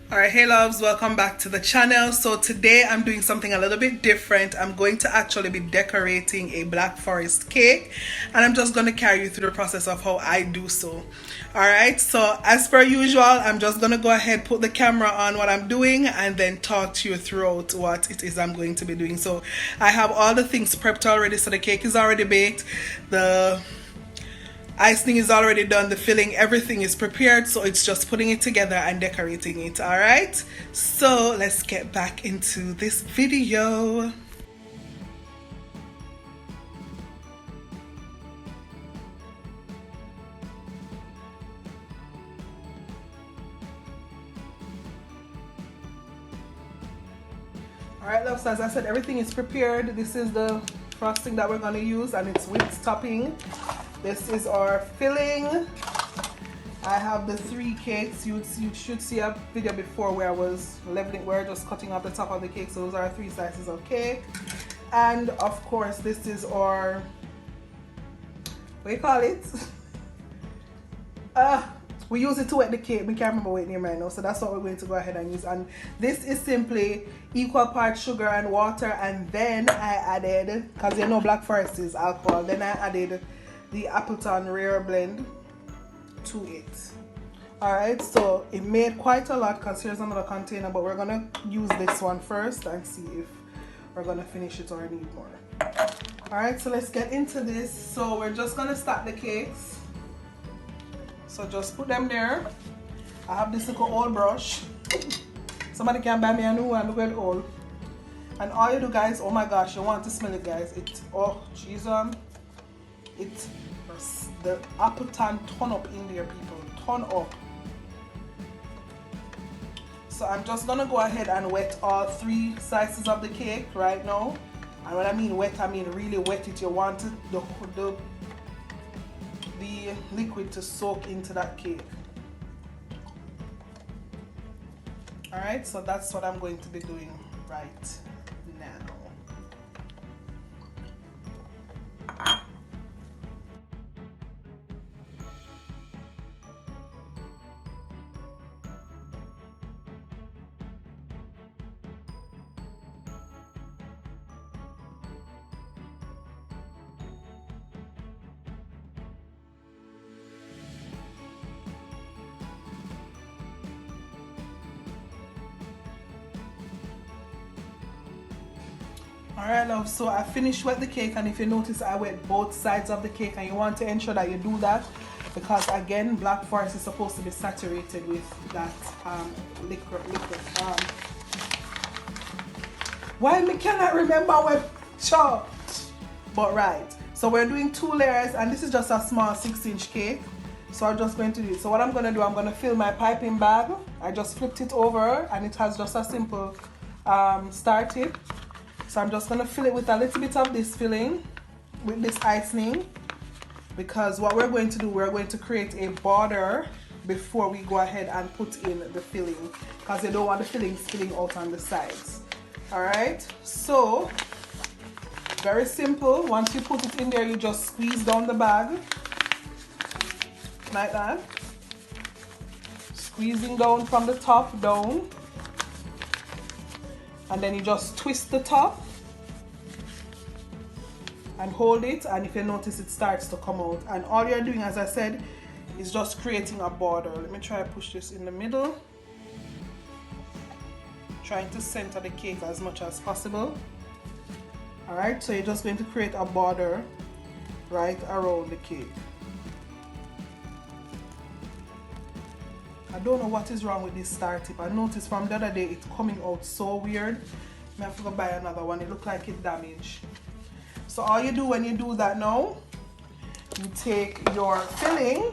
Alright, hey loves, welcome back to the channel. So today I'm doing something a little bit different. I'm going to actually be decorating a Blackforest cake, and I'm just going to carry you through the process of how I do so. Alright, so as per usual, I'm just going to go ahead, put the camera on what I'm doing, and then talk to you throughout what it is I'm going to be doing. So I have all the things prepped already, so the cake is already baked, the icing is already done, the filling, everything is prepared, so it's just putting it together and decorating it. All right, so let's get back into this video. All right, loves, as I said, everything is prepared. This is the frosting that we're going to use, and it's whipped topping. This is our filling. I have the 3 cakes. You should see a video before where I was leveling, where just cutting off the top of the cake. So those are 3 slices of cake. And of course, this is our, what do you call it? We use it to wet the cake. We can't remember what it name right now. So that's what we're going to go ahead and use. And this is simply equal parts sugar and water. And then I added, because you know Blackforest is alcohol, then I added the Appleton Rare Blend to it. Alright, so it made quite a lot, because here's another container, but we're gonna use this one first and see if we're gonna finish it or need more. Alright, so let's get into this. So we're just gonna stack the cakes. So just put them there. I have this little old brush. Somebody can buy me a new one, look at it old. And all you do, guys, oh my gosh, you want to smell it, guys. It, oh jeez, it's the Appleton ton up in there, people, ton up. So I'm just gonna go ahead and wet all 3 slices of the cake right now. And when I mean wet, I mean really wet it. You want the liquid to soak into that cake. All right, so that's what I'm going to be doing right now. Alright, love, so I finished with the cake, and if you notice, I wet both sides of the cake, and you want to ensure that you do that because, again, Blackforest is supposed to be saturated with that liquid. Why me cannot remember what chopped? But right, so we're doing 2 layers, and this is just a small 6-inch cake. So I'm just going to do it. So what I'm going to do, I'm going to fill my piping bag. I just flipped it over, and it has just a simple star tip. So I'm just going to fill it with a little bit of this filling, with this icing, because what we're going to do, we're going to create a border before we go ahead and put in the filling, because you don't want the filling spilling out on the sides. Alright, so very simple. Once you put it in there, you just squeeze down the bag like that, squeezing down from the top down. And then you just twist the top and hold it, and if you notice, it starts to come out. And all you're doing, as I said, is just creating a border. Let me try to push this in the middle, trying to center the cake as much as possible. Alright, so you're just going to create a border right around the cake. I don't know what is wrong with this star tip. I noticed from the other day it's coming out so weird. I have to go buy another one. It looks like it's damaged. So all you do when you do that now, you take your filling.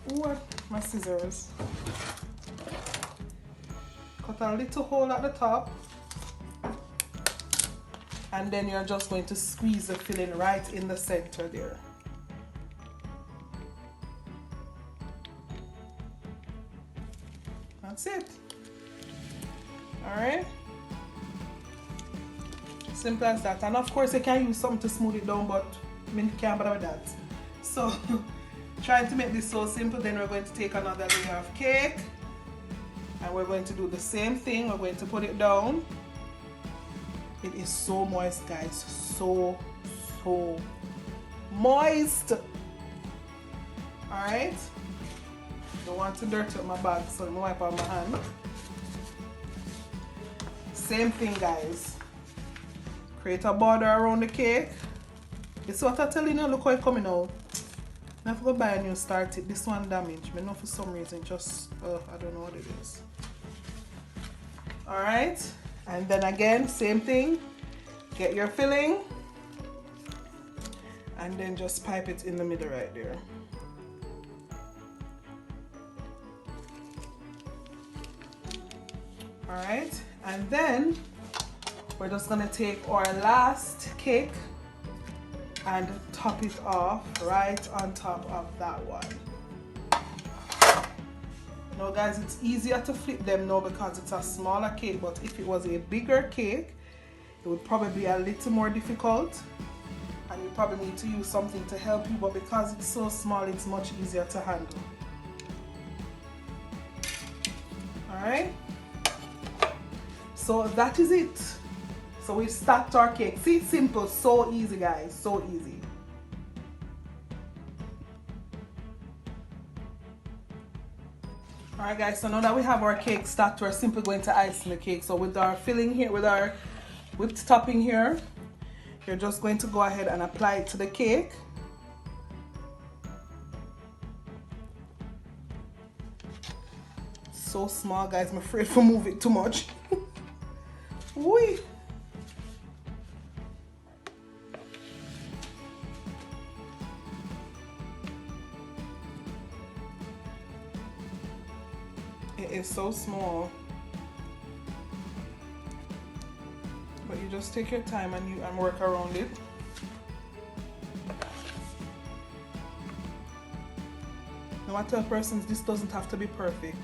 What? My scissors. Cut a little hole at the top. And then you're just going to squeeze the filling right in the center there. That's it. Alright, simple as that. And of course you can use something to smooth it down, but I can't bother with that. So trying to make this so simple. Then we're going to take another layer of cake. And we're going to do the same thing. We're going to put it down. It is so moist, guys. So moist. Alright. Don't want to dirty up my bag, so I'm gonna wipe on my hand. Same thing, guys. Create a border around the cake. This is what I'm telling you. Look how it's coming out. I have to go buy a new Star Tip. This one damaged. I know for some reason just I don't know what it is. Alright. And then again, same thing. Get your filling. And then just pipe it in the middle right there. Alright. And then we're just gonna take our last cake and top it off right on top of that one. Now guys, it's easier to flip them now because it's a smaller cake, but if it was a bigger cake, it would probably be a little more difficult and you probably need to use something to help you, but because it's so small, it's much easier to handle. Alright, so that is it. So we stacked our cake. See, simple, so easy, guys, so easy. Alright guys, so now that we have our cake stacked, we're simply going to ice the cake. So with our filling here, with our whipped topping here, you're just going to go ahead and apply it to the cake. So small, guys, I'm afraid to move it too much. Whee! It is so small, but you just take your time and work around it. Now I tell persons this doesn't have to be perfect.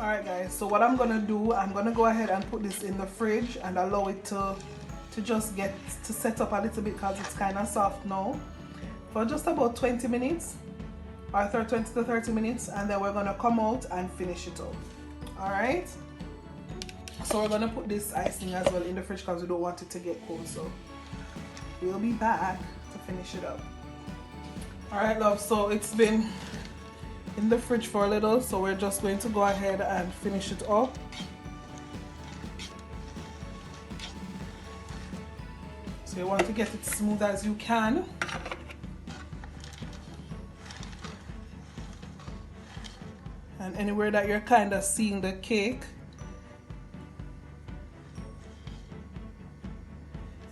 Alright guys, so what I'm gonna do, I'm gonna go ahead and put this in the fridge and allow it to just get to set up a little bit because it's kind of soft now for just about 20 minutes or 20 to 30 minutes, and then we're gonna come out and finish it up. Alright, so we're gonna put this icing as well in the fridge because we don't want it to get cold, so we'll be back to finish it up. Alright love, so it's been in the fridge for a little, so we're just going to go ahead and finish it up. So you want to get it smooth as you can. And anywhere that you're kind of seeing the cake,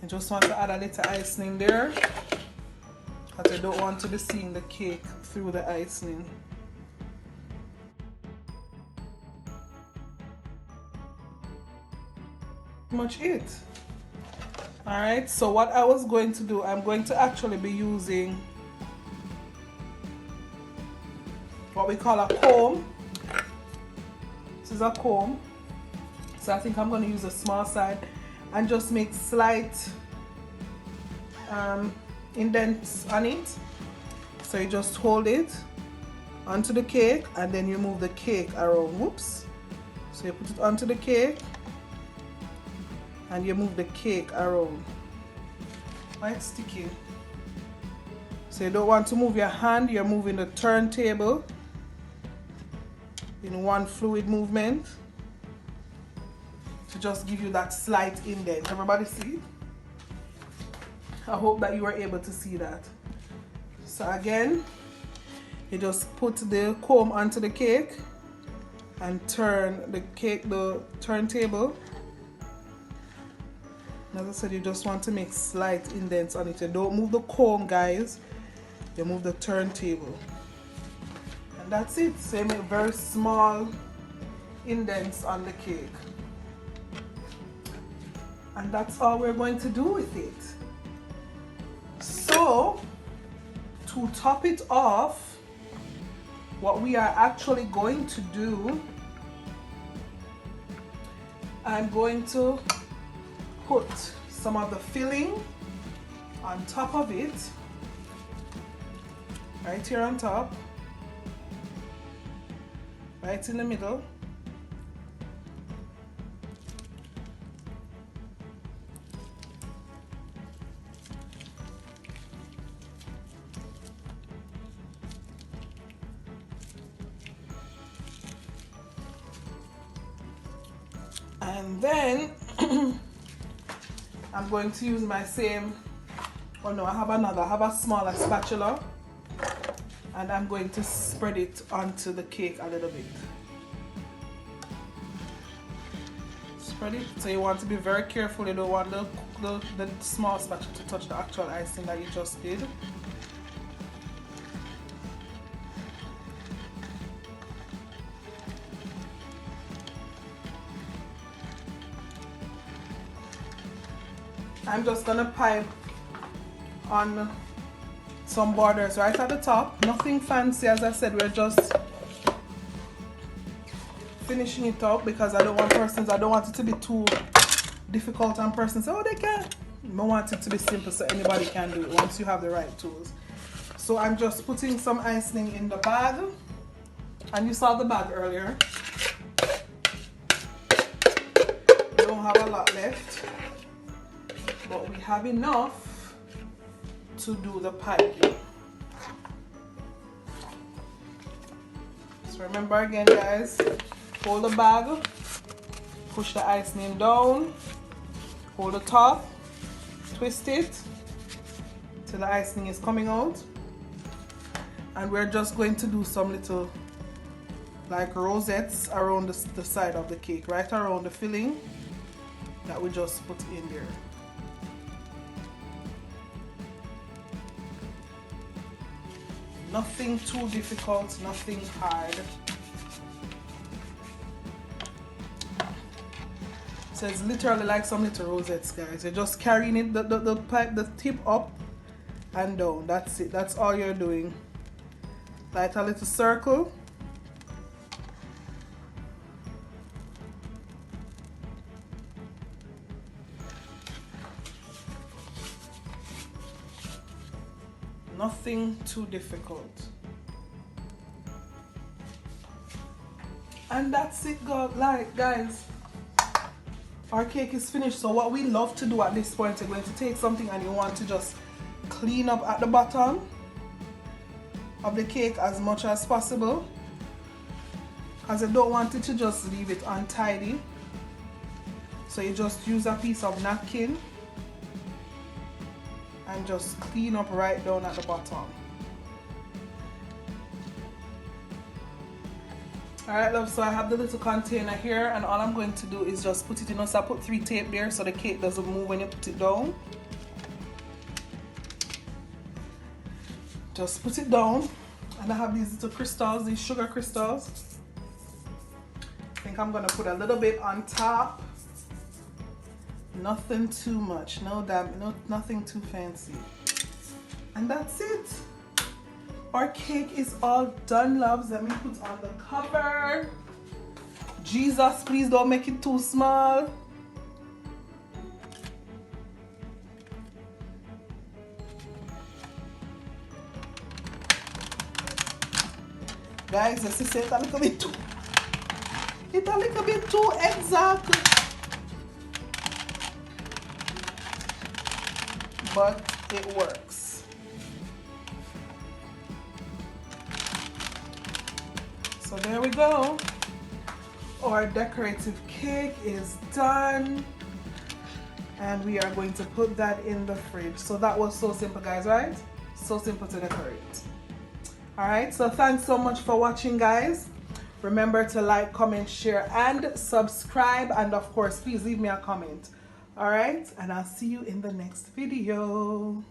you just want to add a little icing there because you don't want to be seeing the cake through the icing. Much it. Alright, so what I was going to do, I'm going to actually be using what we call a comb. This is a comb, so I think I'm going to use a small side and just make slight indents on it. So you just hold it onto the cake and then you move the cake around. Whoops. So you put it onto the cake and you move the cake around. Why it's sticky? So you don't want to move your hand, you're moving the turntable in one fluid movement to just give you that slight indent. Everybody see it? I hope that you were able to see that. So again, you just put the comb onto the cake and turn the turntable. As I said, you just want to make slight indents on it. You don't move the comb, guys. you move the turntable. And that's it. So you make very small indents on the cake. And that's all we're going to do with it. So, to top it off, what we are actually going to do, I'm going to put some of the filling on top of it, right here on top, right in the middle. And then I'm going to use my same, oh no, I have a smaller spatula, and I'm going to spread it onto the cake a little bit. Spread it. So you want to be very careful, you don't want the small spatula to touch the actual icing that you just did. I'm just gonna pipe on some borders right at the top. Nothing fancy, as I said, we're just finishing it up because I don't want it to be too difficult and persons say, oh, they can't. I want it to be simple so anybody can do it once you have the right tools. So I'm just putting some icing in the bag. And you saw the bag earlier. We don't have a lot left, but we have enough to do the piping. So remember again, guys, hold the bag, push the icing down, hold the top, twist it till the icing is coming out, and we're just going to do some little like rosettes around the side of the cake, right around the filling that we just put in there. Nothing too difficult, nothing hard. So it's literally like some little rosettes, guys. You're just carrying it, the tip up and down. That's it. That's all you're doing. Like a little circle. Nothing too difficult. And that's it, guys. Our cake is finished. So what we love to do at this point, you're going to take something and you want to just clean up at the bottom of the cake as much as possible, because you don't want it to just leave it untidy. So you just use a piece of napkin and just clean up right down at the bottom. Alright, love, so I have the little container here, and all I'm going to do is just put it in. So I put 3 tape there so the cake doesn't move when you put it down. Just put it down, and I have these little crystals, these sugar crystals. I think I'm gonna put a little bit on top. Nothing too much, nothing too fancy. And that's it. Our cake is all done, loves. Let me put on the cover. Jesus, please don't make it too small. Guys, this is it a little bit too. It's a little bit too exact. But it works. So there we go. Our decorative cake is done, and we are going to put that in the fridge. So that was so simple, guys, right? So simple to decorate. All right, so thanks so much for watching, guys. Remember to like, comment, share, and subscribe, and of course, please leave me a comment. All right, and I'll see you in the next video.